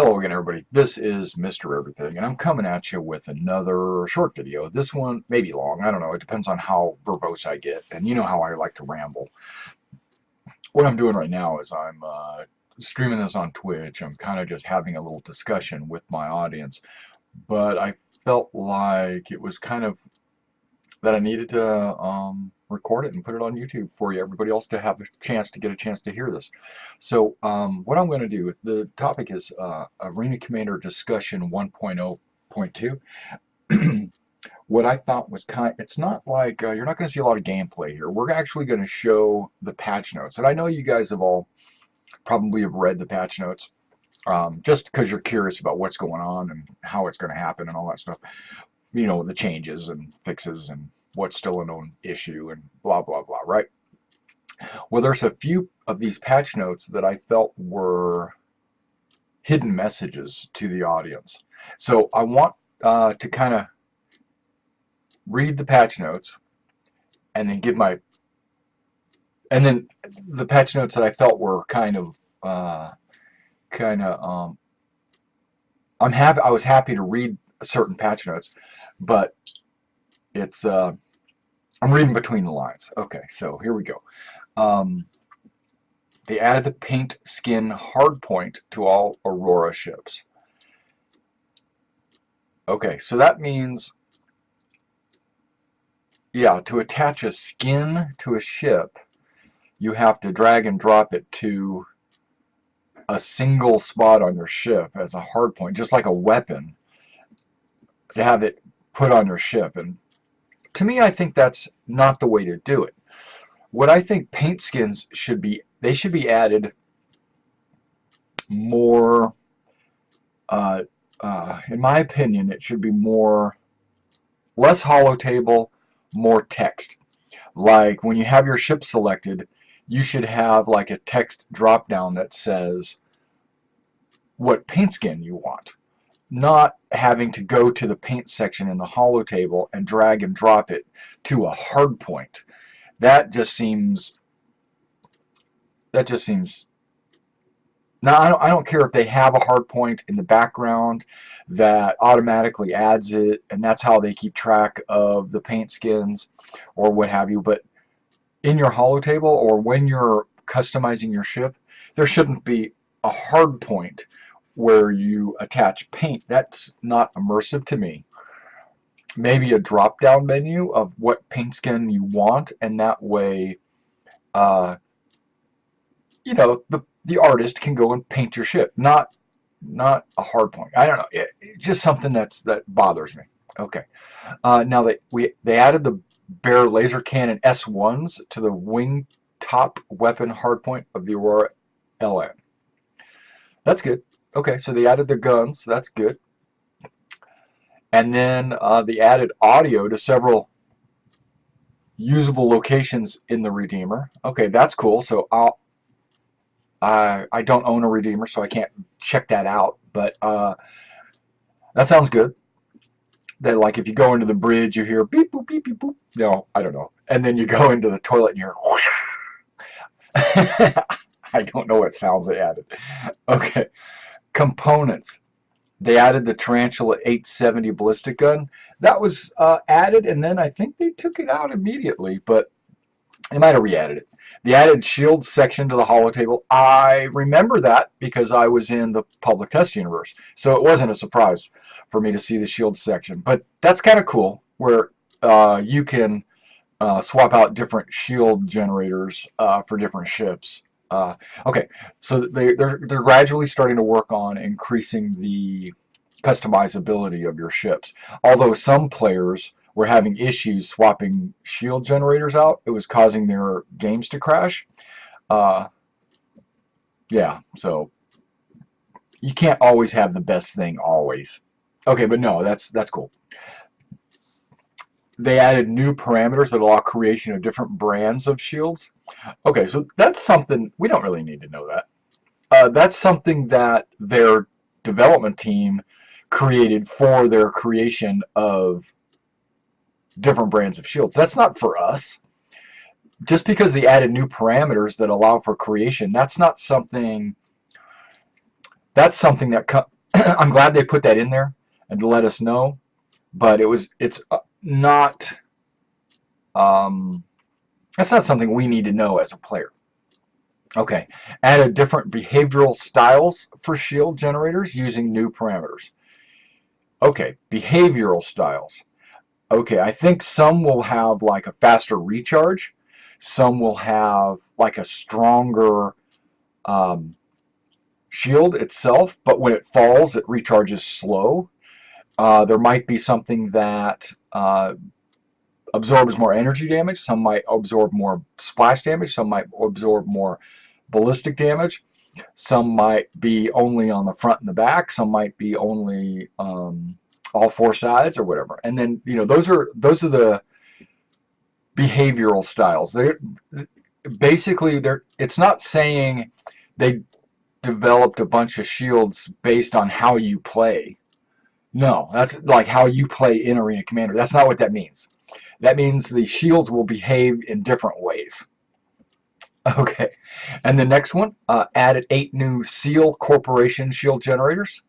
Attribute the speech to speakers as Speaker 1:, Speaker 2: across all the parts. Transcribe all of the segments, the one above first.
Speaker 1: Hello again, everybody. This is Mr. Everything, and I'm coming at you with another short video. This one may be long. I don't know. It depends on how verbose I get, and you know how I like to ramble. What I'm doing right now is I'm streaming this on Twitch. I'm kind of just having a little discussion with my audience, but I felt like it was kind of that I needed to record it and put it on YouTube for you, everybody else to have a chance to get a chance to hear this. So what I'm going to do, the topic is Arena Commander Discussion 1.0.2. What I thought was it's not like, you're not going to see a lot of gameplay here. We're actually going to show the patch notes. And I know you guys have all probably have read the patch notes, just because you're curious about what's going on and how it's going to happen and all that stuff. You know, the changes and fixes and what's still a known issue and blah, blah, blah, right? Well, there's a few of these patch notes that I felt were hidden messages to the audience. So I want to kind of read the patch notes and then give my, and then the patch notes that I felt were I was happy to read certain patch notes, but it's I'm reading between the lines. Okay, so here we go. They added the paint skin hardpoint to all Aurora ships. Okay, so that means, yeah, to attach a skin to a ship, you have to drag and drop it to a single spot on your ship as a hardpoint, just like a weapon, to have it put on your ship. And to me, I think that's not the way to do it. What I think paint skins should be, they should be added more, in my opinion, it should be less hollow table, more text. Like when you have your ship selected, you should have like a text drop down that says what paint skin you want. Not having to go to the paint section in the hollow table and drag and drop it to a hard point. That just seems now I don't care if they have a hard point in the background that automatically adds it and that's how they keep track of the paint skins or what have you, but in your hollow table or when you're customizing your ship, there shouldn't be a hard point where you attach paint. That's not immersive to me. Maybe a drop down menu of what paint skin you want, and that way you know, the artist can go and paint your ship, not a hard point. I don't know, just something that bothers me. Okay, now they added the Bear laser cannon S1s to the wing top weapon hardpoint of the Aurora LN. That's good. Okay, so they added the guns. That's good. And then they added audio to several usable locations in the Redeemer. Okay, that's cool. So I don't own a Redeemer, so I can't check that out. But that sounds good. That, like, if you go into the bridge, you hear beep boop beep beep boop. No, I don't know. And then you go into the toilet and you hear whoosh. I don't know what sounds they added. Okay, components. They added the Tarantula 870 ballistic gun. That was added, and then I think they took it out immediately, but they might have re-added it. The added shield section to the holotable. I remember that because I was in the public test universe, so it wasn't a surprise for me to see the shield section. But that's kind of cool, where you can swap out different shield generators for different ships. Okay, so they're gradually starting to work on increasing the customizability of your ships. Although some players were having issues swapping shield generators out, it was causing their games to crash. Yeah, so you can't always have the best thing always. Okay, but no, that's cool. They added new parameters that allow creation of different brands of shields. Okay, so that's something, we don't really need to know that. That's something that their development team created for their creation of different brands of shields. That's not for us. Just because they added new parameters that allow for creation, that's not something that's something that I'm glad they put that in there and to let us know. But it's not that's not something we need to know as a player. Okay, added different behavioral styles for shield generators using new parameters. Okay, behavioral styles. Okay, I think some will have like a faster recharge. Some will have like a stronger um, shield itself, but when it falls, it recharges slow. There might be something that absorbs more energy damage. Some might absorb more splash damage. Some might absorb more ballistic damage. Some might be only on the front and the back. Some might be only all four sides or whatever. And then those are the behavioral styles. They're basically it's not saying they developed a bunch of shields based on how you play. No, that's like how you play in Arena Commander. That's not what that means. That means the shields will behave in different ways. Okay, and the next one, added 8 new Seal Corporation shield generators.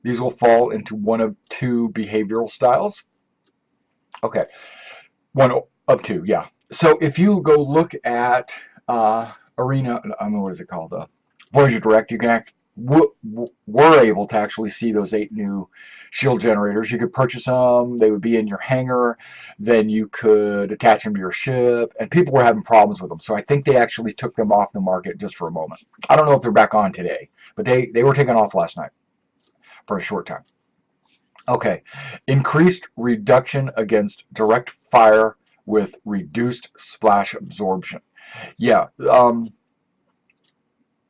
Speaker 1: These will fall into one of 2 behavioral styles. Okay, one of 2, yeah. So if you go look at Arena, I don't know, what is it called? Voyager Direct, you can we're able to actually see those 8 new shield generators. You could purchase them. They would be in your hangar. Then you could attach them to your ship. And people were having problems with them. So I think they actually took them off the market just for a moment. I don't know if they're back on today. But they were taken off last night for a short time. Okay. Increased reduction against direct fire with reduced splash absorption. Yeah.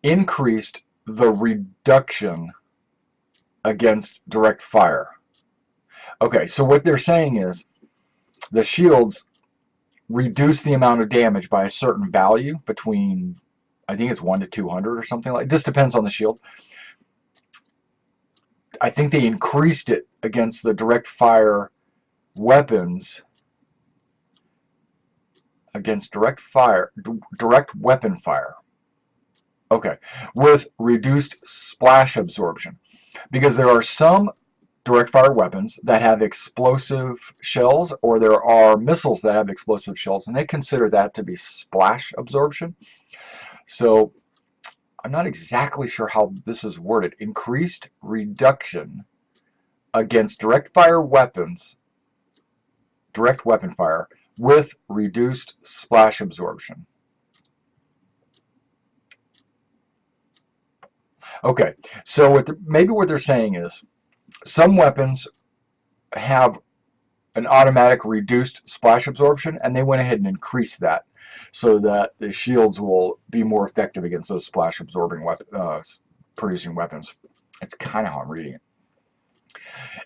Speaker 1: Increased the reduction against direct fire. Okay, so what they're saying is the shields reduce the amount of damage by a certain value between, I think it's 1 to 200 or something like. It just depends on the shield. I think they increased it against the direct fire weapons, against direct weapon fire. Okay, with reduced splash absorption, because there are some direct fire weapons that have explosive shells, or there are missiles that have explosive shells, and they consider that to be splash absorption. So I'm not exactly sure how this is worded. Increased reduction against direct fire weapons, direct weapon fire, with reduced splash absorption. Okay, so maybe what they're saying is some weapons have an automatic reduced splash absorption, and they went ahead and increased that so that the shields will be more effective against those splash absorbing producing weapons. That's kind of how I'm reading it.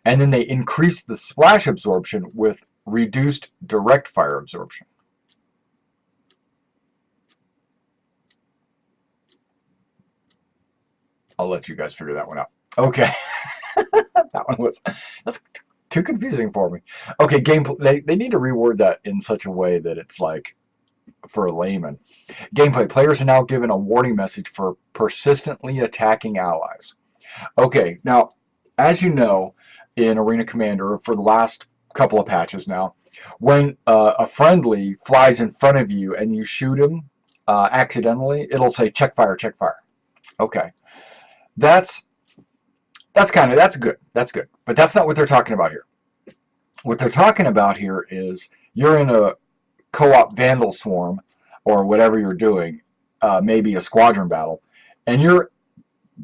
Speaker 1: And then they increased the splash absorption with reduced direct fire absorption. I'll let you guys figure that one out. Okay. That's too confusing for me. Okay, gameplay. They need to reword that in such a way that it's like for a layman. Gameplay. Players are now given a warning message for persistently attacking allies. Okay, now, as you know, in Arena Commander, for the last couple of patches now, when a friendly flies in front of you and you shoot him accidentally, it'll say check fire, check fire. Okay. That's good. That's good. But that's not what they're talking about here. What they're talking about here is you're in a co-op Vandal Swarm or whatever you're doing, maybe a squadron battle, and you're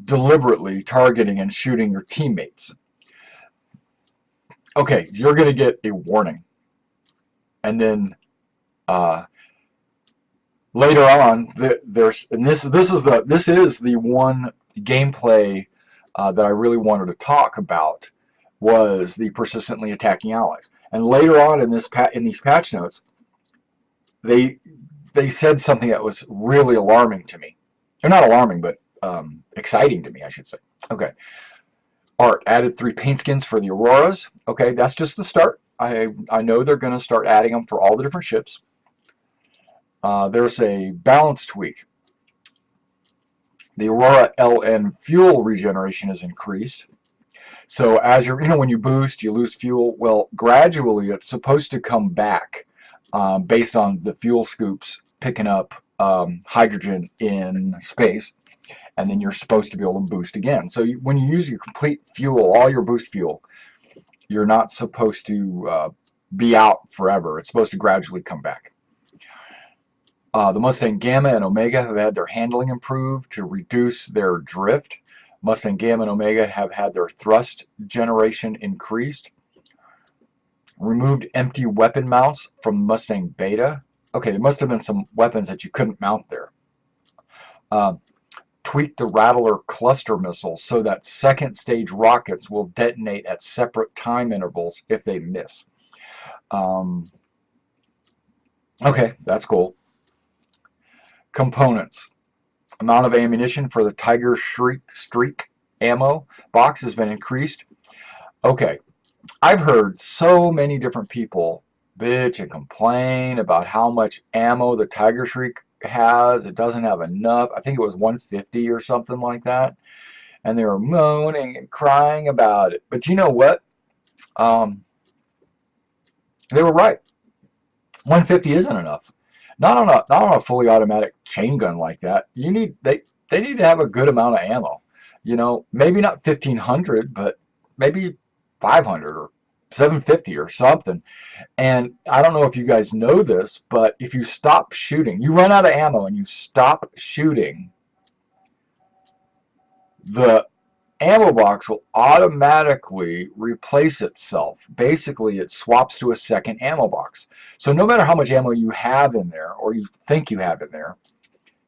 Speaker 1: deliberately targeting and shooting your teammates. Okay, you're going to get a warning. And then later on, this is the one gameplay that I really wanted to talk about, was the persistently attacking allies. And later on in these patch notes, they said something that was really alarming to me. Or not alarming, but exciting to me, I should say. Okay. Art added 3 paint skins for the Auroras. Okay, that's just the start. I know they're going to start adding them for all the different ships. There's a balance tweak The Aurora LN fuel regeneration is increased. So as you're, when you boost, you lose fuel. Well, gradually it's supposed to come back based on the fuel scoops picking up hydrogen in space, and then you're supposed to be able to boost again. So when you use your complete fuel, all your boost fuel, you're not supposed to be out forever. It's supposed to gradually come back. The Mustang Gamma and Omega have had their handling improved to reduce their drift. Mustang Gamma and Omega have had their thrust generation increased. Removed empty weapon mounts from Mustang Beta. Okay, there must have been some weapons that you couldn't mount there. Tweaked the Rattler cluster missiles so that second stage rockets will detonate at separate time intervals if they miss. Okay, that's cool. Components. Amount of ammunition for the Tiger Streak ammo box has been increased. Okay, I've heard so many different people bitch and complain about how much ammo the Tiger Streak has. It doesn't have enough. I think it was 150 or something like that. And they were moaning and crying about it. But you know what? They were right. 150 isn't enough. Not on a fully automatic chain gun like that. They need to have a good amount of ammo. Maybe not 1,500, but maybe 500 or 750 or something. And I don't know if you guys know this, but if you stop shooting, you run out of ammo and you stop shooting, the ammo box will automatically replace itself. Basically, it swaps to a second ammo box. So no matter how much ammo you have in there, or you think you have in there,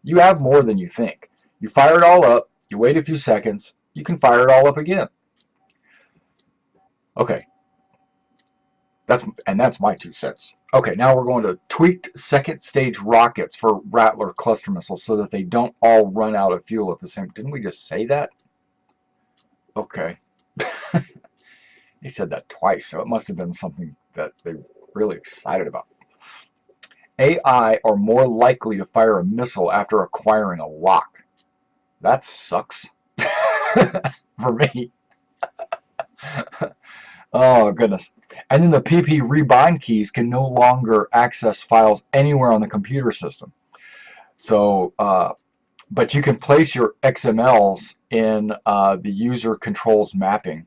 Speaker 1: you have more than you think. You fire it all up, you wait a few seconds, you can fire it all up again. Okay. That's my 2 cents. Okay, now we're going to tweaked second stage rockets for Rattler cluster missiles so that they don't all run out of fuel at the same time. Didn't we just say that? Okay. He said that twice, so it must have been something that they were really excited about. AI are more likely to fire a missile after acquiring a lock. That sucks. For me. Oh, goodness. And then the PP rebind keys can no longer access files anywhere on the computer system. So, but you can place your XMLs in the user controls mapping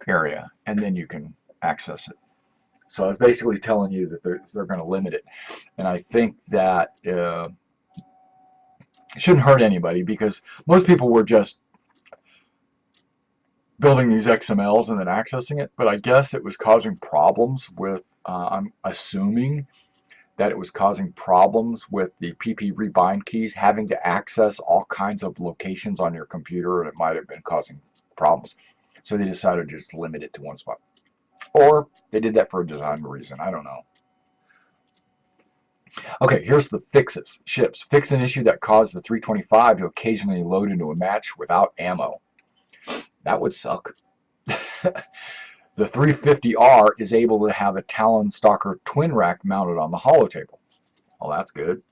Speaker 1: area, and then you can access it. So it's basically telling you that they're going to limit it. And I think that it shouldn't hurt anybody, because most people were just building these XMLs and then accessing it, but I guess it was causing problems with, I'm assuming that it was causing problems with the PP rebind keys having to access all kinds of locations on your computer, and it might have been causing problems. So they decided to just limit it to one spot. Or they did that for a design reason. I don't know. Okay, here's the fixes. Ships. Fixed an issue that caused the 325 to occasionally load into a match without ammo. That would suck. The 350R is able to have a Talon Stalker twin rack mounted on the holotable. Well, that's good.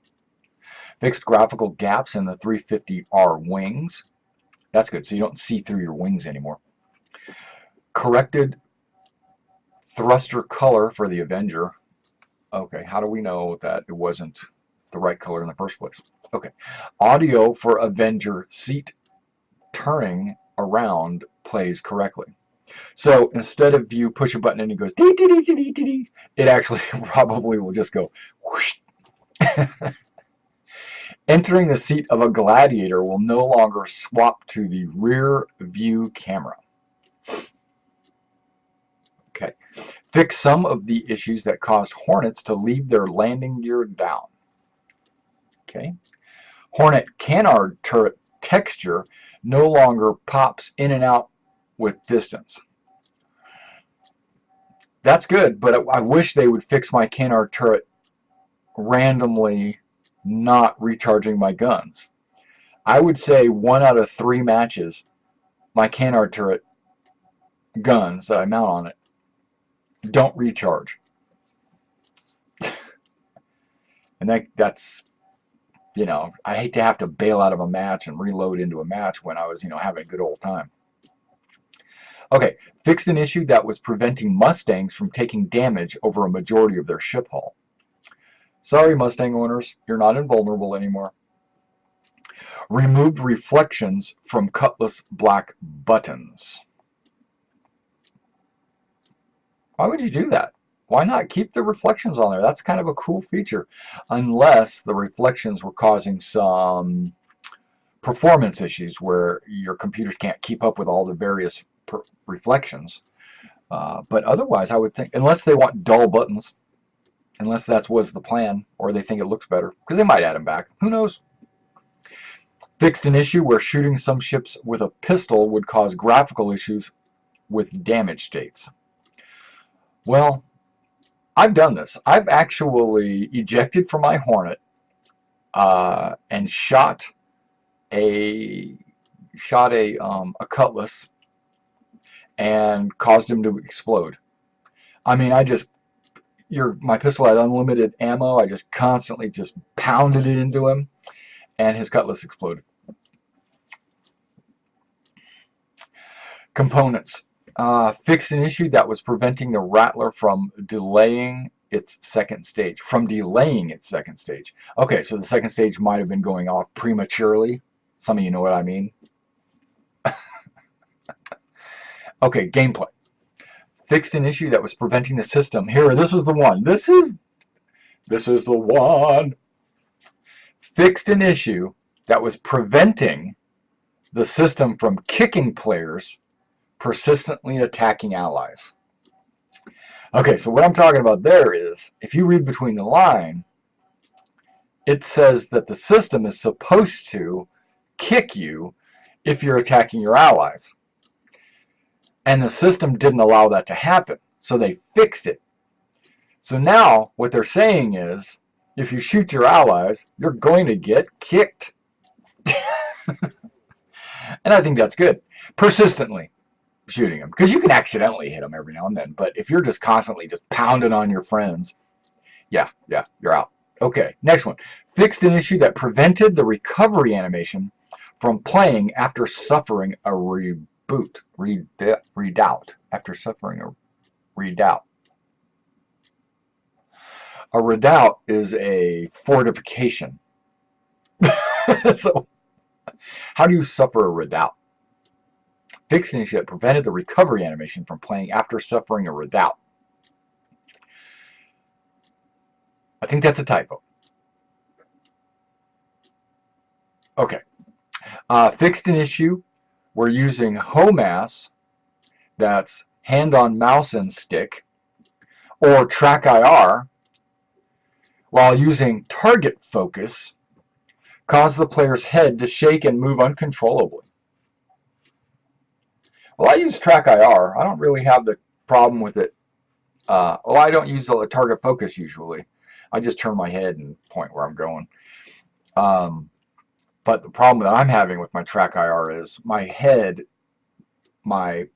Speaker 1: Fixed graphical gaps in the 350R wings. That's good, so you don't see through your wings anymore. Corrected thruster color for the Avenger. Okay, how do we know that it wasn't the right color in the first place? Okay. Audio for Avenger seat turning around plays correctly. So instead of you push a button and it goes dee dee dee dee dee dee, it actually probably will just go whoosh. Entering the seat of a Gladiator will no longer swap to the rear view camera. Okay. Fix some of the issues that caused Hornets to leave their landing gear down. Okay. Hornet canard turret texture no longer pops in and out with distance. That's good, but I wish they would fix my canard turret randomly not recharging my guns. I would say 1 out of 3 matches, my canard turret guns that I mount on it don't recharge. And that's You know, I hate to have to bail out of a match and reload into a match when I was, you know, having a good old time. Okay, fixed an issue that was preventing Mustangs from taking damage over a majority of their ship hull. Sorry, Mustang owners, you're not invulnerable anymore. Removed reflections from Cutlass black buttons. Why would you do that? Why not keep the reflections on there? That's kind of a cool feature, unless the reflections were causing some performance issues where your computers can't keep up with all the various reflections. But otherwise, I would think, unless they want dull buttons, unless that was the plan, or they think it looks better, because they might add them back. Who knows? Fixed an issue where shooting some ships with a pistol would cause graphical issues with damage states. Well, I've done this. I've actually ejected from my Hornet and shot a Cutlass and caused him to explode. I mean, my pistol had unlimited ammo. I just constantly just pounded it into him, and his Cutlass exploded. Components. Fixed an issue that was preventing the Rattler from delaying its second stage. Okay, so the second stage might have been going off prematurely. Some of you know what I mean. Okay, gameplay. Fixed an issue that was preventing the system. Here, this is the one. This is the one. Fixed an issue that was preventing the system from kicking players persistently attacking allies. Okay, so what I'm talking about there is, if you read between the line, it says that the system is supposed to kick you if you're attacking your allies. And the system didn't allow that to happen, so they fixed it. So now what they're saying is, if you shoot your allies, you're going to get kicked. And I think that's good. Persistently shooting them, because you can accidentally hit them every now and then, but if you're just constantly just pounding on your friends, yeah, you're out. Okay, next one. Fixed an issue that prevented the recovery animation from playing after suffering a redoubt. After suffering a redoubt. A redoubt is a fortification. So, how do you suffer a redoubt? Fixed an issue that prevented the recovery animation from playing after suffering a redoubt. I think that's a typo. Okay. Fixed an issue. We're using HOMAS, that's hand on mouse and stick, or track IR, while using target focus, cause the player's head to shake and move uncontrollably. Well, I use track IR. I don't really have the problem with it. Well, I don't use the target focus usually. I just turn my head and point where I'm going. But the problem that I'm having with my track IR is my head, my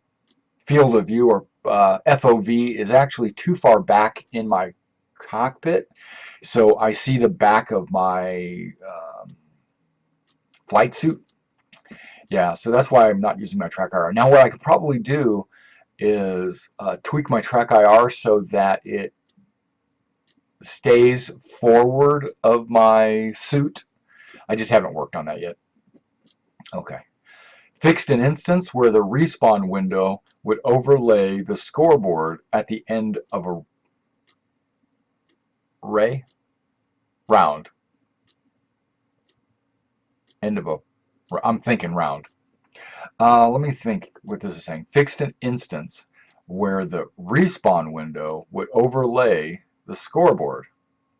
Speaker 1: field of view, or FOV, is actually too far back in my cockpit. So I see the back of my flight suit. Yeah, so that's why I'm not using my track IR. Now what I could probably do is tweak my track IR so that it stays forward of my suit. I just haven't worked on that yet. Okay. Fixed an instance where the respawn window would overlay the scoreboard at the end of a round. End of a, I'm thinking round. Let me think what this is saying. Fixed an instance where the respawn window would overlay the scoreboard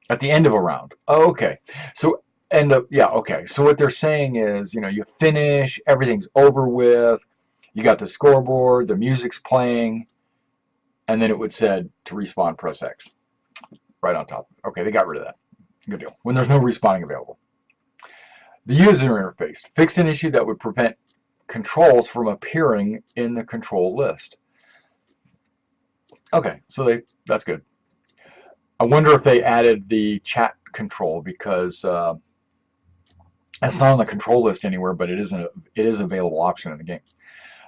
Speaker 1: at the end of a round. Oh, okay. So yeah, okay. So what they're saying is, you know, you finish, everything's over with, you got the scoreboard, the music's playing, and then it would said to respawn, press X. Right on top. Okay, they got rid of that. Good deal. When there's no respawning available. The user interface. Fixed an issue that would prevent controls from appearing in the control list. Okay, so that's good. I wonder if they added the chat control, because It's not on the control list anywhere, but it is an available option in the game.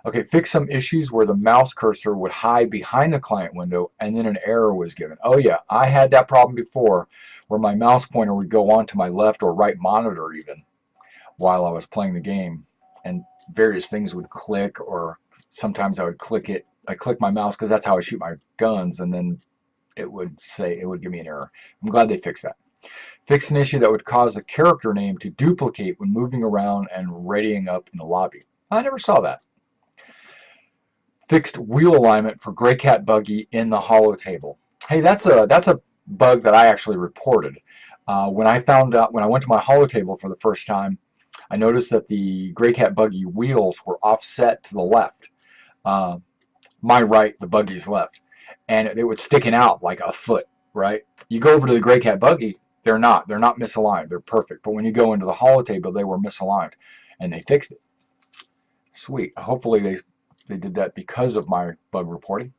Speaker 1: Okay, fix some issues where the mouse cursor would hide behind the client window and then an error was given. Oh yeah, I had that problem before where my mouse pointer would go onto my left or right monitor even while I was playing the game, and various things would click, or sometimes I would click it. I click my mouse because that's how I shoot my guns, and then it would give me an error. I'm glad they fixed that. Fix an issue that would cause the character name to duplicate when moving around and readying up in the lobby. I never saw that. Fixed wheel alignment for Gray Cat Buggy in the holotable. Hey, that's a bug that I actually reported. When I went to my holotable for the first time, I noticed that the Gray Cat Buggy wheels were offset to the left. My right, the buggy's left. And they were sticking out like a foot, right? You go over to the Gray Cat Buggy, they're not misaligned. They're perfect. But when you go into the holotable, they were misaligned. And they fixed it. Sweet. Hopefully they did that because of my bug reporting.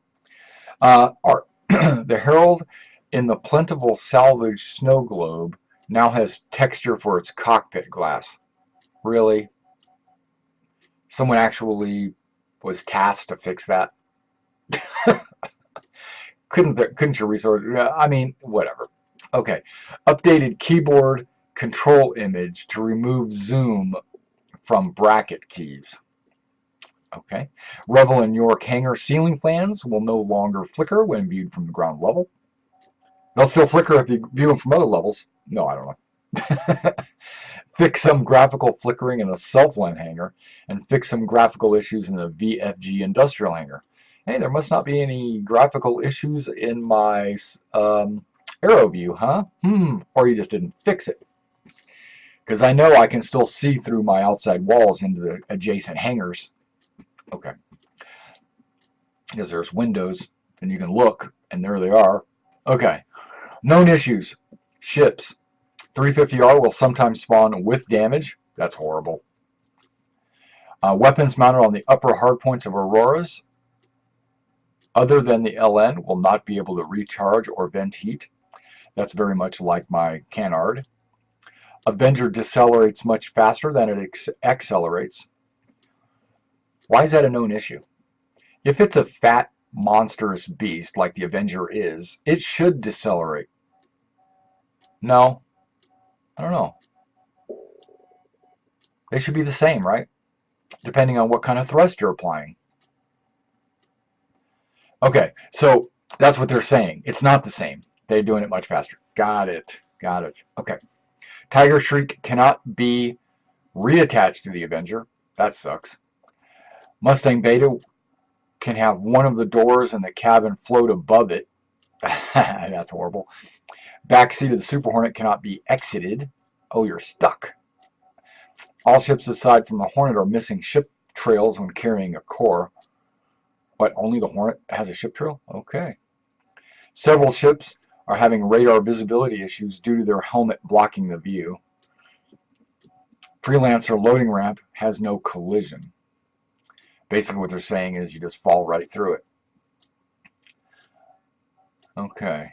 Speaker 1: The Herald in the plentiful salvage snow globe now has texture for its cockpit glass. Really? Someone actually was tasked to fix that? Couldn't you resource? I mean, whatever. Okay. Updated keyboard control image to remove zoom from bracket keys. Okay. Revel and York hangar ceiling fans will no longer flicker when viewed from the ground level. They'll still flicker if you view them from other levels. No, I don't know. Fix some graphical flickering in the Selfland hangar, and fix some graphical issues in the VFG industrial hangar. Hey, there must not be any graphical issues in my Aero view, huh? Or you just didn't fix it. Because I know I can still see through my outside walls into the adjacent hangars. Okay. Because there's windows, and you can look, and there they are. Okay. Known issues. Ships. 350R will sometimes spawn with damage. That's horrible. Weapons mounted on the upper hardpoints of Auroras, other than the LN, will not be able to recharge or vent heat. That's very much like my Canard. Avenger decelerates much faster than it accelerates. Why is that a known issue? If it's a fat, monstrous beast like the Avenger is, it should decelerate. No. I don't know. They should be the same, right? Depending on what kind of thrust you're applying. Okay, so that's what they're saying. It's not the same. They're doing it much faster. Got it. Got it. Okay. Tiger Shriek cannot be reattached to the Avenger. That sucks. Mustang Beta can have one of the doors in the cabin float above it. That's horrible. Backseat of the Super Hornet cannot be exited. Oh, you're stuck. All ships aside from the Hornet are missing ship trails when carrying a core. What, only the Hornet has a ship trail? Okay. Several ships are having radar visibility issues due to their helmet blocking the view. Freelancer loading ramp has no collision. Basically what they're saying is you just fall right through it. Okay.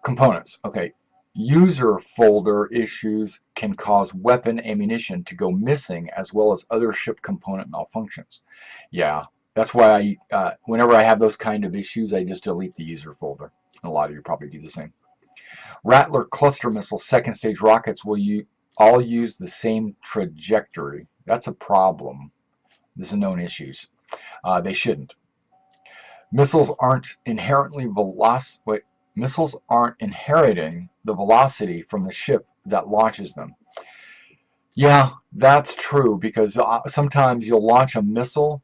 Speaker 1: Components. Okay. User folder issues can cause weapon ammunition to go missing as well as other ship component malfunctions. Yeah, that's why whenever I have those kind of issues, I just delete the user folder. A lot of you probably do the same. Rattler cluster missile second stage rockets will all use the same trajectory. That's a problem. This is known issues. They shouldn't. Missiles aren't inherently Missiles aren't inheriting the velocity from the ship that launches them. Yeah, that's true, because sometimes you'll launch a missile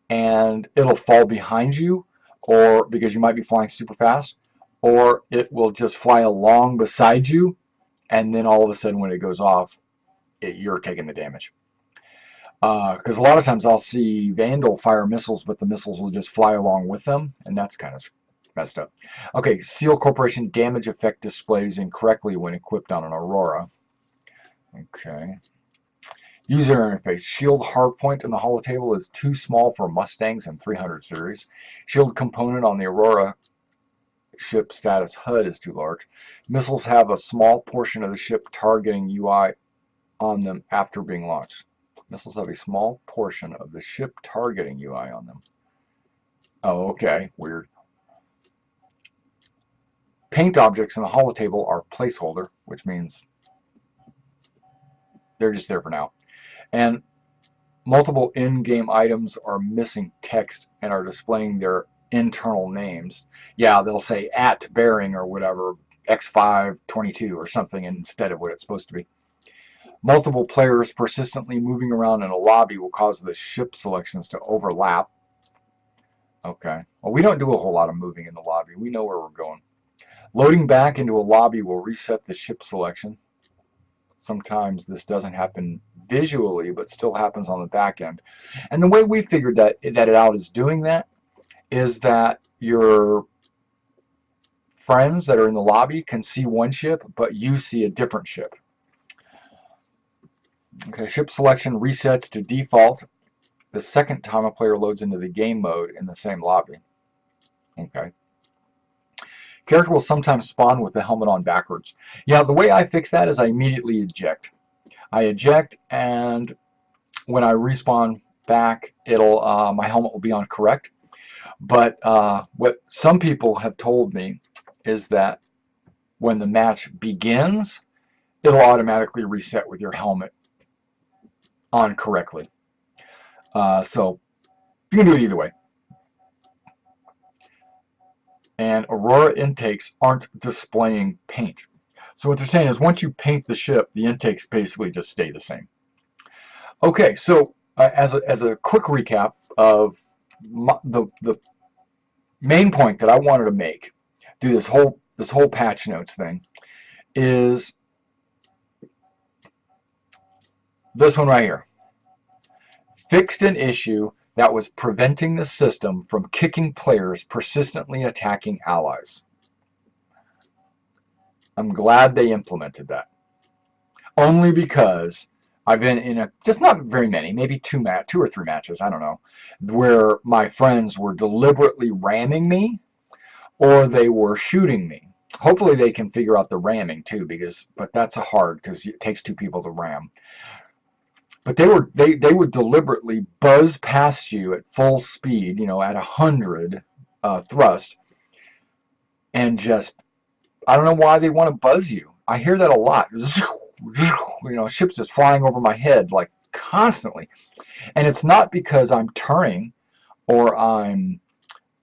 Speaker 1: and it'll fall behind you, or because you might be flying super fast, or it will just fly along beside you, and then all of a sudden when it goes off, you're taking the damage. Because a lot of times I'll see Vandal fire missiles, but the missiles will just fly along with them, and that's kind of messed up. Okay, Seal Corporation damage effect displays incorrectly when equipped on an Aurora. Okay. User interface. Shield hardpoint in the holotable is too small for Mustangs and 300 series. Shield component on the Aurora ship status HUD is too large. Missiles have a small portion of the ship targeting UI on them after being launched. Missiles have a small portion of the ship targeting UI on them. Oh, okay, weird. Paint objects in the holotable are placeholder, which means they're just there for now. And multiple in-game items are missing text and are displaying their internal names. Yeah, they'll say at bearing or whatever, X522 or something instead of what it's supposed to be. Multiple players persistently moving around in a lobby will cause the ship selections to overlap. Okay. Well, we don't do a whole lot of moving in the lobby. We know where we're going. Loading back into a lobby will reset the ship selection. Sometimes this doesn't happen visually, but still happens on the back end. And the way we figured that it out is doing that is that your friends that are in the lobby can see one ship, but you see a different ship. Okay, ship selection resets to default the second time a player loads into the game mode in the same lobby. Okay. Character will sometimes spawn with the helmet on backwards. Yeah, the way I fix that is I immediately eject. I eject, and when I respawn back, it'll my helmet will be on correct. But what some people have told me is that when the match begins, it'll automatically reset with your helmet on correctly. So you can do it either way. And Aurora intakes aren't displaying paint. So what they're saying is once you paint the ship, the intakes basically just stay the same. Okay, so as a quick recap of the main point that I wanted to make through this whole patch notes thing is this one right here. Fixed an issue that was preventing the system from kicking players persistently attacking allies. I'm glad they implemented that. Only because I've been in just not very many, maybe two or three matches, I don't know, where my friends were deliberately ramming me or they were shooting me. Hopefully they can figure out the ramming too, but that's hard because it takes two people to ram. But they would deliberately buzz past you at full speed, at 100 thrust, and just, I don't know why they want to buzz you. I hear that a lot. Ships just flying over my head like constantly, and it's not because I'm turning or I'm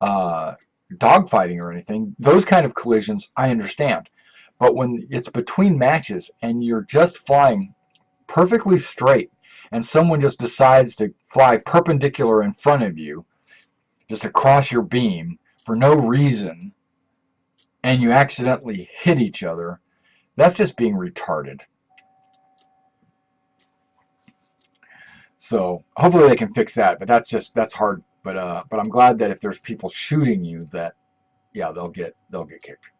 Speaker 1: dogfighting or anything. Those kind of collisions I understand, but when it's between matches and you're just flying perfectly straight and someone just decides to fly perpendicular in front of you, just across your beam for no reason, and you accidentally hit each other, that's just being retarded. So hopefully they can fix that, but that's hard. But I'm glad that if there's people shooting you, that yeah, they'll get kicked.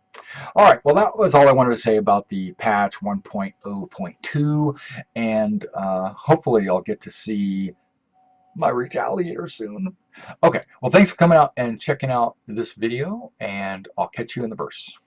Speaker 1: All right, well, that was all I wanted to say about the patch 1.0.2, and hopefully I'll get to see my Retaliator soon. Okay, well, thanks for coming out and checking out this video, and I'll catch you in the verse.